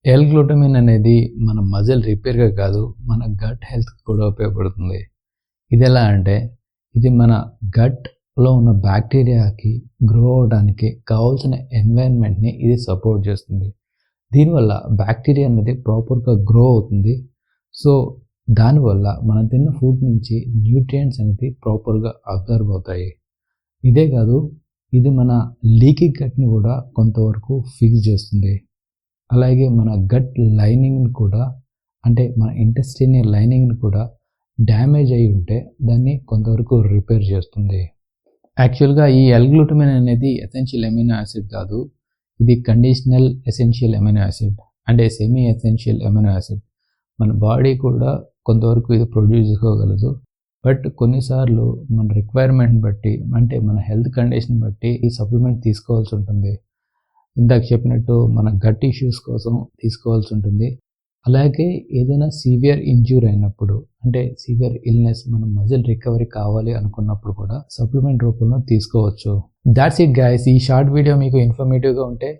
L-glutamine అనేది మన muscle రిపేర్‌గా కాదు, మన గట్ హెల్త్‌కి కూడా ఉపయోగపడుతుంది. ఇదెలా అంటే, ఇది మన గట్‌లో ఉన్న బ్యాక్టీరియాకి గ్రో అవ్వడానికి కావాల్సిన ఎన్వైర్న్‌మెంట్‌ని ఇది సపోర్ట్ చేస్తుంది. దీనివల్ల బ్యాక్టీరియా అనేది ప్రాపర్‌గా గ్రో అవుతుంది. సో, దానివల్ల మనం తిన్న ఫుడ్ నుంచి న్యూట్రియంట్స్ అనేది ప్రాపర్‌గా అబ్జర్వ్ అవుతాయి. ఇదే కాదు, ఇది మన లీకీ గట్‌ని కూడా కొంతవరకు ఫిక్స్ చేస్తుంది. అలాగే మన గట్ లైనింగ్‌ని కూడా, అంటే మన ఇంటెస్టైనల్ లైనింగ్‌ని కూడా డ్యామేజ్ అయ్యి ఉంటే దాన్ని కొంతవరకు రిపేర్ చేస్తుంది. యాక్చువల్‌గా ఈ ఎల్-గ్లూటమైన్ అనేది ఎసెన్షియల్ అమైనో యాసిడ్ కాదు. ఇది కండిషనల్ ఎసెన్షియల్ అమైనో యాసిడ్, అంటే సెమీ ఎసెన్షియల్ అమైనో యాసిడ్. మన బాడీ కూడా కొంతవరకు ఇది ప్రొడ్యూస్ చేసుకోగలదు. బట్ కొన్నిసార్లు మన రిక్వైర్మెంట్ బట్టి, అంటే మన హెల్త్ కండిషన్ బట్టి ఈ సప్లిమెంట్ తీసుకోవాల్సి ఉంటుంది. ఇందాక చెప్పినట్టు మన గట్ ఇష్యూస్ కోసం తీసుకోవాల్సి ఉంటుంది. అలాగే ఏదైనా సివియర్ ఇంజ్యూరీ అయినప్పుడు, అంటే సివియర్ ఇల్నెస్, మన మజిల్ రికవరీ కావాలి అనుకున్నప్పుడు కూడా సప్లిమెంట్ రూపంలో తీసుకోవచ్చు. That's it guys. ఈ షార్ట్ వీడియో మీకు ఇన్ఫర్మేటివ్‌గా ఉంటే